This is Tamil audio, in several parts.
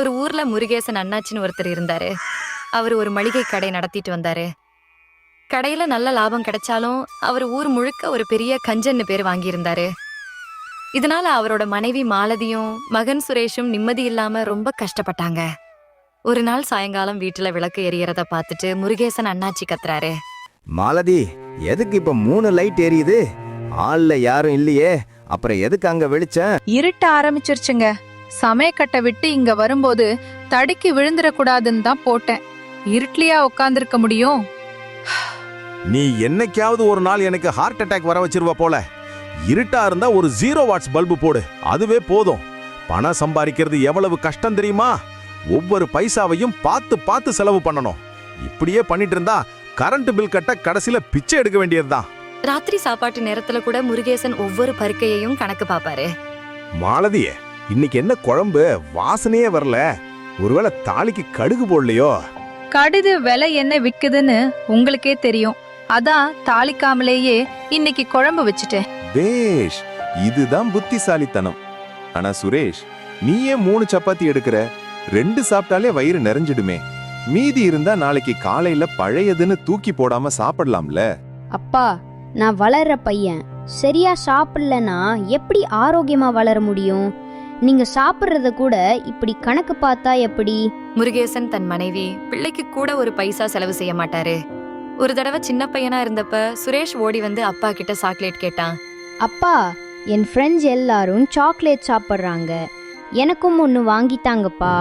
ஒரு ஊர்ல முருகேசன் அண்ணாச்சின்னு ஒருத்தர் இருந்தாரு. அவர் ஒரு மளிகை கடை நடத்திட்டு வந்தாரு. கடையில நல்ல லாபம் கிடைச்சாலும் அவர் ஊர் முழுக்க ஒரு பெரிய கஞ்சன்னு பேர் வாங்கியிருந்தாரு. இதனால அவரோட மனைவி மாலதியும் மகன் சுரேஷும் நிம்மதி இல்லாம ரொம்ப கஷ்டப்பட்டாங்க. ஒரு நாள் சாயங்காலம் வீட்டுல விளக்கு எரியறத பார்த்துட்டு முருகேசன் அண்ணாச்சி கத்துறாரு. மாலதி, எதுக்கு இப்ப 3 லைட் எரியுது? ஆள்ல யாரும் இல்லையே, அப்புறம் எதுக்கு அங்க வெளிச்சம்? இருட்ட ஆரம்பிச்சிருச்சுங்க. சமயக்கட்டை விட்டு இங்க வரும்போது தடுக்கி விழுந்துடக்கூடாதுன்னு தான் போட்டேன். இருட்லியா உட்காந்துருக்க முடியும்? நீ என்னைக்காவது ஒரு நாள் எனக்கு ஹார்ட் அட்டாக் வர வச்சிருவ போல. இருட்டா இருந்தா ஒரு 0 வாட்ஸ் பல்பு போடு, அதுவே போதும். பணம் சம்பாதிக்கிறது எவ்வளவு கஷ்டம் தெரியுமா? ஒவ்வொரு பைசாவையும் பார்த்து பார்த்து செலவு பண்ணணும். இப்படியே பண்ணிட்டு இருந்தா கரண்ட் பில் கட்ட கடைசியில பிச்சை எடுக்க வேண்டியதுதான். ராத்திரி சாப்பாட்டு நேரத்துல கூட முருகேசன் ஒவ்வொரு பருக்கையையும் கணக்கு பாப்பாரு. மாலதியே, இன்னைக்கு என்ன குழம்பு? வாசனையே வரல. ஒருவேளை தாளிக்கு கடுகு போடலையோ? கடுகு விலை என்ன விக்குதுன்னு உங்களுக்கே தெரியும். அதான் தாளிக்காமலேயே இன்னைக்கு குழம்பு வச்சுட்டேன். பேஷ், இதுதான் புத்திசாலித்தனம். ஆனா சுரேஷ், நீயே 3 சப்பாத்தி எடுக்கிற? 2 சாப்பிட்டாலே வயிறு நிறைஞ்சிடுமே. மீதி இருந்தா நாளைக்கு காலையில பழையதுன்னு தூக்கி போடாம சாப்பிடலாம்ல. அப்பா, நான் வளர்ற பையன். சரியா சாப்பிடலனா எப்படி ஆரோக்கியமா வளர முடியும்? நீங்க சாப்பிடுறத கூட இப்படி கணக்கு பார்த்தா எப்படி? முருகேசன் தன் மனைவி பிள்ளைக்கு கூட ஒரு பைசா செலவு செய்ய மாட்டாரு. ஒரு தடவை சின்ன பையனா இருந்தப்ப சுரேஷ் ஓடி வந்து அப்பா கிட்ட சாக்லேட் கேட்டான். அப்பா, என் ஃப்ரெண்ட்ஸ் எல்லாரும் சாக்லேட் சாப்பிட்றாங்க, எனக்கும் ஒன்று வாங்கித்தாங்கப்பா.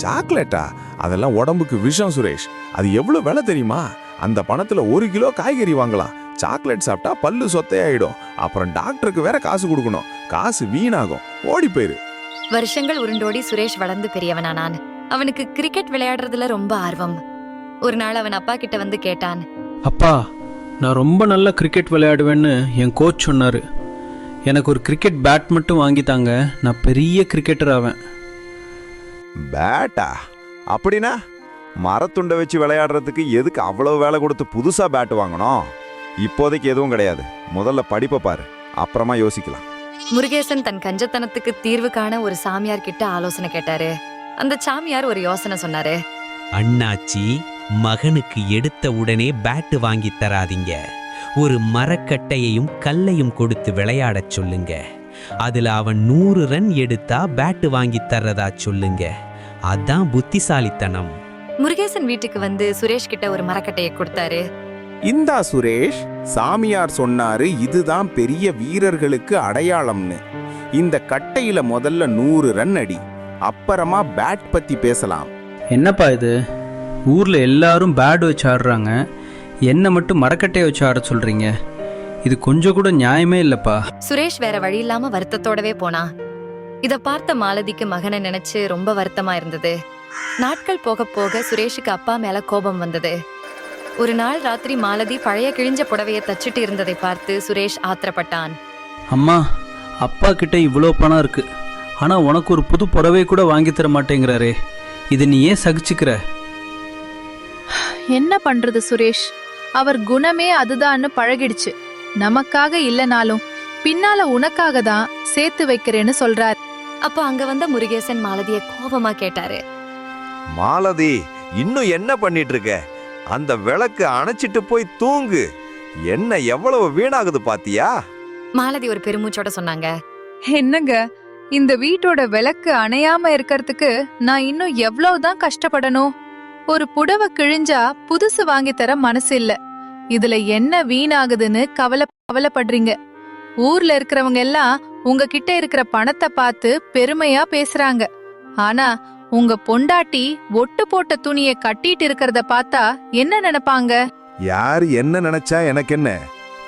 சாக்லேட்டா? அதெல்லாம் உடம்புக்கு விஷம் சுரேஷ். அது எவ்வளவு விலை தெரியுமா? அந்த பணத்துல 1 கிலோ காய்கறி வாங்கலாம். சாக்லேட் சாப்பிட்டா பல்லு சொத்தையாயிடும். அப்புறம் டாக்டருக்கு வேற காசு கொடுக்கணும். காசு வீணாகும். ஓடி போயிரு. வருஷங்கள் உருண்டோடி சுரேஷ் வளர்ந்து பெரியவனானான். அவனுக்கு கிரிக்கெட் விளையாடுறதுல ரொம்ப ஆர்வம். ஒரு நாள் அவன் அப்பா கிட்ட வந்து கேட்டான். அப்பா, நான் ரொம்ப நல்லா கிரிக்கெட் விளையாடுவேன்னு என் கோச் சொன்னாரு. எனக்கு ஒரு கிரிக்கெட் பேட் மட்டும் வாங்கித்தாங்க, நான் பெரிய கிரிக்கெட்டர் ஆவேன். பேட்டா? அப்படின்னா மரத்துண்டை வச்சு விளையாடுறதுக்கு எதுக்கு அவ்வளவு வேலை கொடுத்து புதுசா பேட் வாங்கணும்? இப்போதைக்கு எதுவும் கிடையாது. முதல்ல படிப்பை பாரு, அப்புறமா யோசிக்கலாம். முருகேசன் தன் கஞ்சத்தனத்துக்கு தீர்வு காண ஒரு சாமியார் கிட்ட ஆலோசனை கேட்டாரு. அந்த சாமியார் ஒரு யோசனை சொன்னாரு. அண்ணாச்சி, மகனுக்கு எடுத்த உடனே பேட்டு வாங்கி தராதீங்க. ஒரு மரக்கட்டையையும் கல்லையும் கொடுத்து விளையாடச் சொல்லுங்க. அதுல அவன் 100 ரன் எடுத்தா பேட்டு வாங்கி தர்றதா சொல்லுங்க. அதான் புத்திசாலித்தனம். முருகேசன் வீட்டுக்கு வந்து சுரேஷ் கிட்ட ஒரு மரக்கட்டையை கொடுத்தாரு. இந்தா சுரேஷ், சாமியார் சொன்னாரு இதுதான் பெரிய வீரர்களுக்கு அடையாளம்னு. இந்த கட்டையில முதல்ல 100 ரன் அடி, அப்புறமா பேட் பத்தி பேசலாம். என்னப்பா இது? ஊர்ல எல்லாரும் பேட் வச்சு ஆடுறாங்க, என்ன மட்டும் மரக்கட்டையை வச்சு ஆட சொல்றீங்க? இது கொஞ்சம் கூட நியாயமே இல்லப்பா. சுரேஷ் வேற வழி இல்லாம வருத்தத்தோடவே போனா. இத பார்த்த மாலதிக்கு மகனை நினைச்சு ரொம்ப வருத்தமா இருந்தது. நாட்கள் போக போக சுரேஷுக்கு அப்பா மேல கோபம் வந்தது. ஒரு நாள் ராத்திரி மாலதி பழைய கிழிஞ்ச புடவைய தச்சிட்டு இருந்ததை பார்த்து சுரேஷ் ஆத்திரப்பட்டான். அம்மா, அப்பா கிட்ட இவ்வளோ பணம் இருக்கு, ஆனா உனக்கு ஒரு புது புடவை கூட வாங்கி தர மாட்டேங்கிறாரே, இது நீ ஏன் சகிச்சுக்கிற? என்ன பண்றது சுரேஷ், அவர் குணமே அதுதான்னு பழகிடுச்சு. நமக்காக இல்லனாலும் பின்னால உனக்காக தான் சேர்த்து வைக்கிறேன்னு சொல்றாரு. அப்போ அங்க வந்த முருகேசன் மாலதிய கோபமா கேட்டாரு. மாலதி, இன்னும் என்ன பண்ணிட்டு இருக்க? அந்த விளக்கு அணைச்சிட்டு போய் தூங்கு. என்ன எவ்வளவு வீணாகுது பாத்தியா? மாலதி ஒரு பெருமூச்சோட சொன்னாங்க. என்னங்க, இந்த வீட்டோட விளக்கு அணையாம இருக்கிறதுக்கு நான் இன்னும் எவ்வளவுதான் கஷ்டப்படணும்? ஒரு புடவை கிழிஞ்சா புதுசு வாங்கி தர மனசு இல்ல. இதுல என்ன வீணாகுதுன்னு கவலைப்படுறீங்க. ஊர்ல இருக்கிறவங்க எல்லாம் உங்ககிட்ட இருக்கிற பணத்தை பார்த்து பெருமையா பேசுறாங்க. ஆனா உங்க பொண்டாட்டி ஒட்டு போட்ட துணியை கட்டிட்டு இருக்கிறத பார்த்தா என்ன நினைப்பாங்க? யாரு என்ன நினைச்சா எனக்கு என்ன?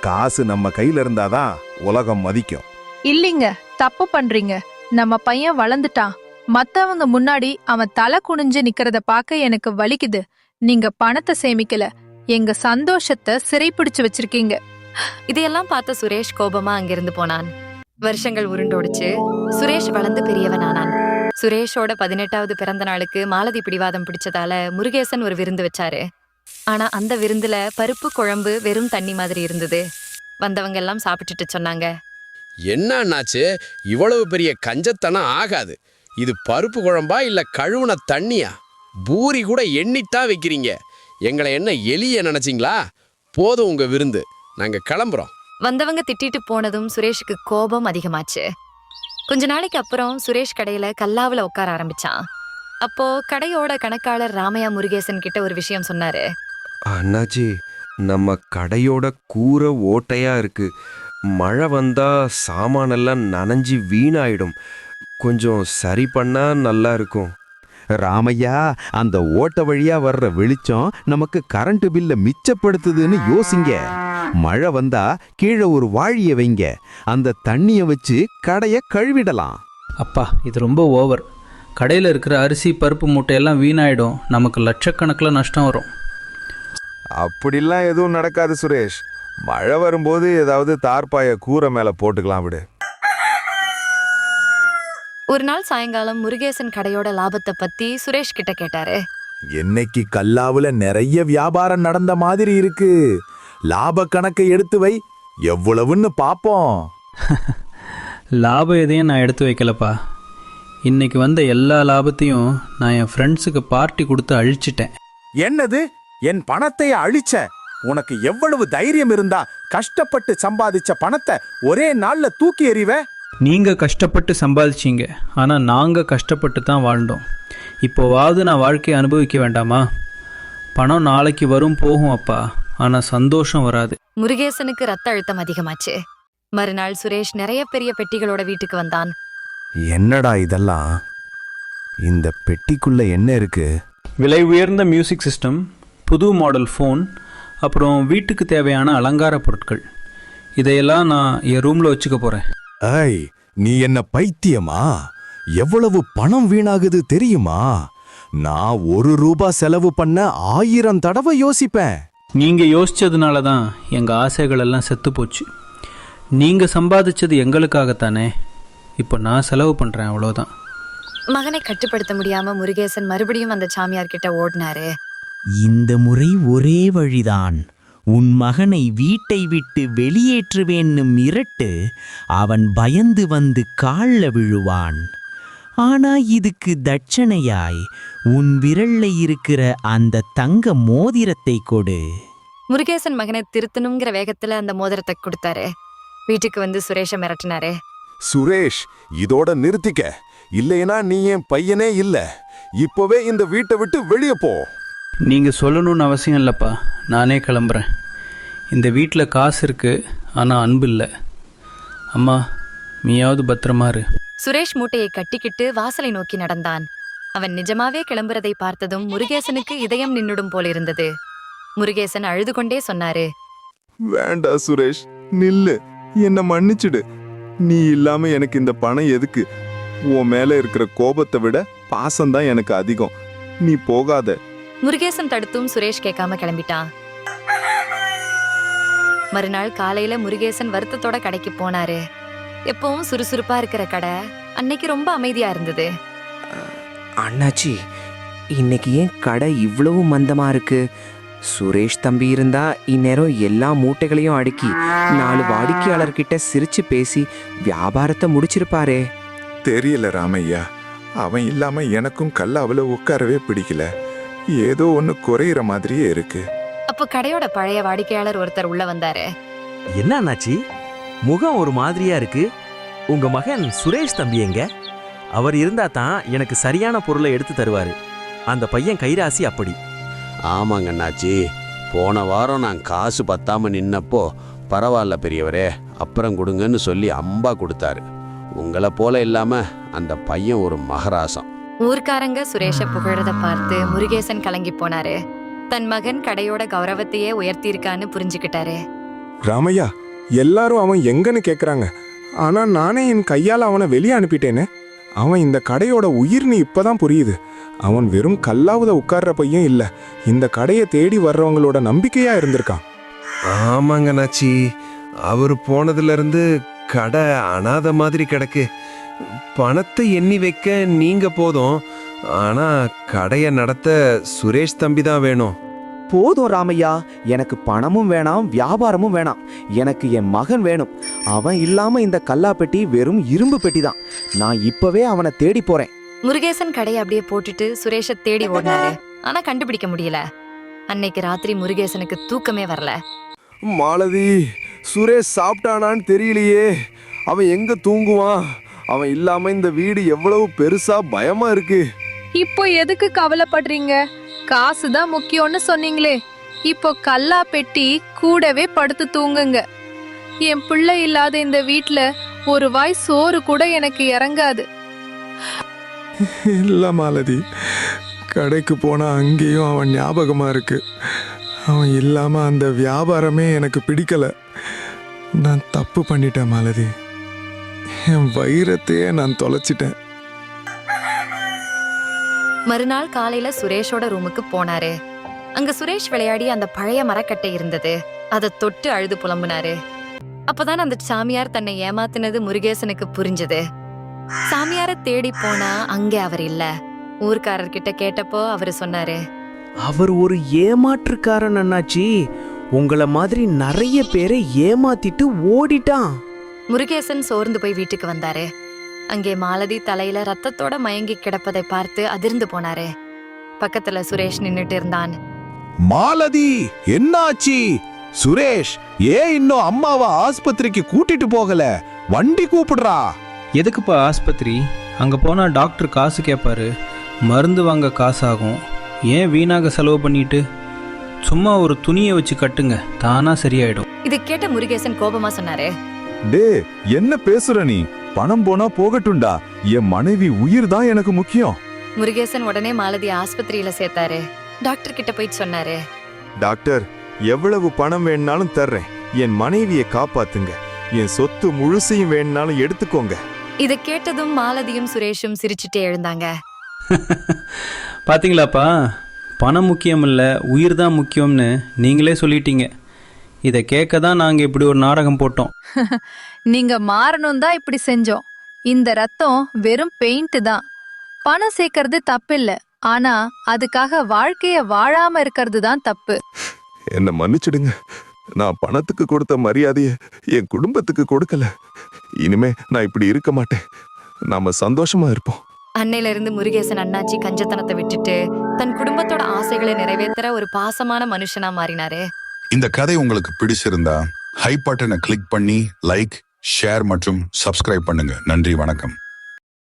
காசு நம்ம கையில இருந்தாதான் உலகம் மதிக்கும். இல்லீங்க, தப்பு பண்றீங்க. நம்ம பையன் வளர்ந்துட்டான். மத்தவங்க முன்னாடி அவன் தலை குனிஞ்சு நிக்கிறத பார்க்க எனக்கு வலிக்குது. நீங்க பணத்தை சேமிக்கல, எங்க சந்தோஷத்தை சிறைப்பிடிச்சு வச்சிருக்கீங்க. இதையெல்லாம் பார்த்த சுரேஷ் கோபமா அங்கிருந்து போனான். வருஷங்கள் உருண்டோடிச்சு. சுரேஷ் வளர்ந்து பெரியவனானான். சுரேஷோட 18வது பிறந்த நாளுக்கு மாலதி பிடிவாதம் பிடிச்சதால முருகேசன் ஒரு விருந்து வச்சாரு. ஆனா அந்த விருந்துல பருப்பு குழம்பு வெறும் தண்ணி மாதிரி இருந்தது. வந்தவங்க எல்லாம் சாப்பிட்டுட்டு சொன்னாங்க. என்னாச்சு? இவ்வளவு பெரிய கஞ்சத்தனம் ஆகாது. இது பருப்பு குழம்பா இல்ல கழுவுன தண்ணியா? பூரி கூட எண்ணித்தான் வைக்கிறீங்க. எங்களை என்ன எலிய நினைச்சிங்களா? போதும் உங்க விருந்து, நாங்க கிளம்புறோம். வந்தவங்க திட்டிட்டு போனதும் சுரேஷுக்கு கோபம் அதிகமாச்சு. கொஞ்ச நாளைக்கு அப்புறம் சுரேஷ் கடையில கல்லாவுல உட்கார ஆரம்பிச்சான். அப்போ கடையோட கணக்காளர் ராமையா முருகேசன் கிட்ட ஒரு விஷயம் சொன்னாரு. அண்ணாச்சி, நம்ம கடையோட கூரை ஓட்டையா இருக்கு. மழை வந்தா சாமானெல்லாம் நனைஞ்சு வீணாயிடும். கொஞ்சம் சரி பண்ணா நல்லா இருக்கும். ராமையா, அந்த ஓட்ட வழியா வர்ற வெளிச்சம் நமக்கு கரண்ட் பில்ல மிச்சப்படுத்துதுன்னு யோசிங்க. மழை வந்தா கீழே ஒரு வாழிய வைங்க. அந்த தண்ணிய வச்சு கடைய கழுவிடலாம். அப்பா, இது ரொம்ப ஓவர். கடையில் இருக்கிற அரிசி பருப்பு மூட்டையெல்லாம் வீணாயிடும். நமக்கு லட்சக்கணக்கில் நஷ்டம் வரும். அப்படிலாம் எதுவும் நடக்காது சுரேஷ். மழை வரும்போது ஏதாவது தார்பாய கூரை மேல போட்டுக்கலாம் விடு. ஒரு நாள் சாயங்காலம் முருகேசன் கடையோட லாபத்தை பத்தி சுரேஷ் கிட்ட கேட்டாரு. என்னைக்கு கல்லாவுல நிறைய வியாபாரம் நடந்த மாதிரி இருக்கு. லாப கணக்கை எடுத்து வை, எவ்வளவுன்னு பாப்போம். லாபம் எதையும் நான் எடுத்து வைக்கலப்பா. இன்னைக்கு வந்த எல்லா லாபத்தையும் நான் என் ஃப்ரெண்ட்ஸுக்கு பார்ட்டி கொடுத்து அழிச்சிட்டேன். என்னது, என் பணத்தை அழிச்ச? உனக்கு எவ்வளவு தைரியம் இருந்தா கஷ்டப்பட்டு சம்பாதிச்ச பணத்தை ஒரே நாள்ல தூக்கி எறிவ? நீங்கள் கஷ்டப்பட்டு சம்பாதிச்சிங்க, ஆனால் நாங்கள் கஷ்டப்பட்டு தான் வாழ்ந்தோம். இப்போவாவது நான் வாழ்க்கையை அனுபவிக்க வேண்டாமா? பணம் நாளைக்கு வரும் போகும் அப்பா, ஆனால் சந்தோஷம் வராது. முருகேசனுக்கு ரத்த அழுத்தம் அதிகமாச்சு. மறுநாள் சுரேஷ் நிறைய பெரிய பெட்டிகளோட வீட்டுக்கு வந்தான். என்னடா இதெல்லாம்? இந்த பெட்டிக்குள்ள என்ன இருக்கு? விலை உயர்ந்த மியூசிக் சிஸ்டம், புது மாடல் ஃபோன், அப்புறம் வீட்டுக்கு தேவையான அலங்கார பொருட்கள். இதையெல்லாம் நான் என் ரூமில் வச்சுக்க போகிறேன். ஐய், நீ என்ன பைத்தியமா? எவ்வளவு பணம் வீணாகுது தெரியுமா? நான் ₹1 செலவு பண்ண 1000 தடவை யோசிப்பேன். நீங்கள் யோசிச்சதுனால தான் எங்கள் ஆசைகள் எல்லாம் செத்து போச்சு. நீங்கள் சம்பாதிச்சது எங்களுக்காகத்தானே. இப்போ நான் செலவு பண்ணுறேன், அவ்வளோதான். மகனை கட்டுப்படுத்த முடியாம முருகேசன் மறுபடியும் அந்த சாமியார் கிட்ட ஓடினாரு. இந்த முறை ஒரே வழிதான். உன் மகனை வீட்டை விட்டு வெளியேற்றுவேன்னு மிரட்டு. அவன் பயந்து வந்து கால்ல விழுவான். ஆனா இதுக்கு தட்சணையாய் உன் விரல்ல இருக்கிற அந்த தங்க மோதிரத்தை கொடு. முருகேசன் மகனை திருத்தணுங்கிற வேகத்துல அந்த மோதிரத்தை கொடுத்தாரு. வீட்டுக்கு வந்து சுரேஷ மிரட்டினாரு. சுரேஷ், இதோட நிறுத்திக்க. இல்லைனா நீ என் பையனே இல்ல. இப்பவே இந்த வீட்டை விட்டு வெளியே போ. நீங்கள் சொல்லணும்னு அவசியம் இல்லைப்பா, நானே கிளம்புறேன். இந்த வீட்டில் காசு இருக்குது, ஆனால் அன்பு இல்லை. அம்மா, நீயாவது பத்திரமா இரு. சுரேஷ் மூட்டையை கட்டிக்கிட்டு வாசலை நோக்கி நடந்தான். அவன் நிஜமாவே கிளம்புறதை பார்த்ததும் முருகேசனுக்கு இதயம் நின்னுடும் போல் இருந்தது. முருகேசன் அழுது கொண்டே சொன்னாரு. வேண்டா சுரேஷ், நில்லு. என்ன மன்னிச்சிடு. நீ இல்லாம எனக்கு இந்த பணம் எதுக்கு? உன் மேல இருக்கிற கோபத்தை விட பாசம்தான் எனக்கு அதிகம். நீ போகாத. முருகேசன் தடுத்தும் சுரேஷ் கேட்காம கிளம்பிட்டான். மறுநாள் காலையில முருகேசன் வருத்தத்தோட கடைக்கு போனாரு. எப்பவும் சுறுசுறுப்பா இருக்கிற கடை அன்னைக்கு ரொம்ப அமைதியா இருந்தது. அண்ணாச்சி, இன்னைக்கு ஏன் கடை இவ்வளவு மந்தமா இருக்கு? சுரேஷ் தம்பி இருந்தா இந்நேரம் எல்லா மூட்டைகளையும் அடுக்கி 4 வாடிக்கையாளர்கிட்ட சிரிச்சு பேசி வியாபாரத்தை முடிச்சிருப்பாரே. தெரியல ராமையா, அவன் இல்லாம எனக்கும் கல்லாவுல உட்காரவே பிடிக்கல. ஏதோ ஒன்னு குறையிற மாதிரியே இருக்கு. அப்போ கடையோட பழைய வாடிக்கையாளர் ஒருத்தர் உள்ள வந்தாரு. என்ன அண்ணாச்சி, முகம் ஒரு மாதிரியா இருக்கு? உங்க மகன் சுரேஷ் தம்பி எங்க? அவர் இருந்தா தான் எனக்கு சரியான பொருளை எடுத்து தருவாரு. அந்த பையன் கைராசி அப்படி. ஆமாங்க அண்ணாச்சி, போன வாரம் நான் காசு பத்தாம நின்னப்போ பரவாயில்ல பெரியவரே, அப்புறம் கொடுங்கன்னு சொல்லி அம்பா கொடுத்தாரு. உங்களை போல இல்லாம அந்த பையன் ஒரு மகராசம். ஊர்க்காரங்க சுரேஷ புகழத பார்த்து முருகேசன் கலங்கி போனாரு. தன் மகன் கடையோட கௌரவத்தையே உயர்த்தியிருக்கான்னு புரிஞ்சுக்கிட்டாரு. ராமையா, எல்லாரும் அவன் எங்கன்னு கேக்குறாங்க. ஆனா நானே என் கையால அவனை வெளியே அனுப்பிட்டேனே. அவன் இந்த கடையோட உயிர்னு இப்பதான் புரியுது. அவன் வெறும் கல்லாவுத உட்கார்ற பையன் இல்ல, இந்த கடையை தேடி வர்றவங்களோட நம்பிக்கையா இருந்திருக்கான். ஆமாங்க அண்ணாச்சி, அவர் போனதுல இருந்து கடை அனாத மாதிரி கிடக்கு. பணத்தை எண்ணி வைக்க நீங்க போதும், ஆனா கடையை நடத்த சுரேஷ் தம்பி தான் வேணும். போதும் ராமையா, எனக்கு பணமும் வேணாம், வியாபாரமும் வேணாம். எனக்கு என் மகன் வேணும். அவன் இல்லாம இந்த கல்லா பெட்டி வெறும் இரும்பு பெட்டி தான். நான் இப்பவே அவனை தேடி போறேன். முருகேசன் கடையை அப்படியே போட்டுட்டு சுரேஷை தேடி ஓடினாரு. ஆனா கண்டுபிடிக்க முடியல. அன்னைக்கு ராத்திரி முருகேசனுக்கு தூக்கமே வரல. மாலதி, சுரேஷ் சாப்பிட்டானான்னு தெரியலையே. அவன் எங்க தூங்குவான்? அவன் இல்லாம இந்த வீடு எவ்வளவு பெருசா பயமா இருக்கு. இப்போ எதுக்கு கவலைப்படுறீங்க? காசு தான் முக்கியம்னு சொன்னீங்களே. இப்போ கல்லா பெட்டி கூடவே படுத்து தூங்குங்க. என் பிள்ளை இல்லாத இந்த வீட்ல ஒரு வாய் சோறு கூட எனக்கு இறங்காது. இல்ல மாலதி, கடைக்கு போனா அங்கேயும் அவன் ஞாபகமா இருக்கு. அவன் இல்லாம அந்த வியாபாரமே எனக்கு பிடிக்கல. நான் தப்பு பண்ணிட்டேன் மாலதி. என் வைரத்தையே நான் தொலைச்சிட்டேன். மறுநாள் காலையில சுரேஷோட ரூமுக்கு போனாரு. அங்க சுரேஷ் விளையாடி அந்த பழைய மரக்கட்டை இருந்தது. அதை தொட்டு அழுது புலம்புனாரு. அப்பதான் அந்த சாமியார் தன்னை ஏமாத்தினது முருகேசனுக்கு புரிஞ்சது. சாமியார தேடி போனா அங்க அவர் இல்ல. ஊர்க்காரர்கிட்ட கேட்டப்போ அவரு சொன்னாரு, அவர் ஒரு ஏமாற்றுக்காரன் அண்ணாச்சி. உங்கள மாதிரி நிறைய பேரை ஏமாத்திட்டு ஓடிட்டான். முருகேசன் சோர்ந்து போய் வீட்டுக்கு வந்தாரு. அங்கே மாலதி தலையில ரத்தத்தோட மயங்கி கிடப்பதை பார்த்து அதிர்ந்து போனாரு. பக்கத்துல சுரேஷ் நின்னுட்டு இருந்தான். மாலதி, என்னாச்சு? சுரேஷ், ஏன் இன்னும் அம்மாவை ஆஸ்பத்திரிக்கு கூட்டிட்டு போகல? வண்டி கூப்பிடுறா. எதுக்குப்பா ஆஸ்பத்திரி? அங்கே போனால் டாக்டர் காசு கேட்பாரு, மருந்து வாங்க காசு ஆகும். ஏன் வீணாக செலவு பண்ணிட்டு? சும்மா ஒரு துணியை வச்சு கட்டுங்க, தானா சரியாயிடும். இது கேட்ட முருகேசன் கோபமா சொன்னாரு, டே, என்ன பேசுற நீ? பணம் போனா போகட்டும்டா. என் மனைவி உயிர் தான் எனக்கு முக்கியம். முருகேசன் உடனே மாலதி ஆஸ்பத்திரியில சேர்த்தாரு. டாக்டர் கிட்ட போய் சொன்னாரு, டாக்டர், எவ்வளவு பணம் வேணும்னாலும் தர்றேன். என் மனைவியை காப்பாத்துங்க. என் சொத்து முழுசையும் வேணும்னாலும் எடுத்துக்கோங்க. இதை கேட்டதும் மாலதியும் சுரேஷும் சிரிச்சுட்டே எழுந்தாங்க. பாத்தீங்களாப்பா, பணம் முக்கியம் இல்லை, உயிர் தான் முக்கியம்னு நீங்களே சொல்லிட்டீங்க. இதை கேட்க தான் நாங்கள் இப்படி ஒரு நாடகம் போட்டோம். நீங்க மாறணும் தான் இப்படி செஞ்சோம். இந்த ரத்தம் வெறும் பெயிண்ட் தான். பணம் சேர்க்கறது தப்பில்ல, ஆனா அதுக்காக வாழ்க்கைய வாழாம இருக்கிறது தான் தப்பு. என்ன மன்னிச்சிடுங்க. நான் பணத்துக்கு கொடுத்த மரியாதையை என் குடும்பத்துக்கு கொடுக்கல. இனிமே நான் இப்படி இருக்க மாட்டேன். நாம சந்தோஷமா இருப்போம். அன்னையில இருந்து முருகேசன் அண்ணாச்சி கஞ்சத்தனத்தை விட்டுட்டு தன் குடும்பத்தோட ஆசைகளை நிறைவேற்ற ஒரு பாசமான மனுஷனா மாறினாரு. இந்த கதை உங்களுக்கு பிடிச்சிருந்தா ஹை பட்டனை கிளிக் பண்ணி லைக், ஷேர் மற்றும் சப்ஸ்கிரைப் பண்ணுங்க. நன்றி, வணக்கம்.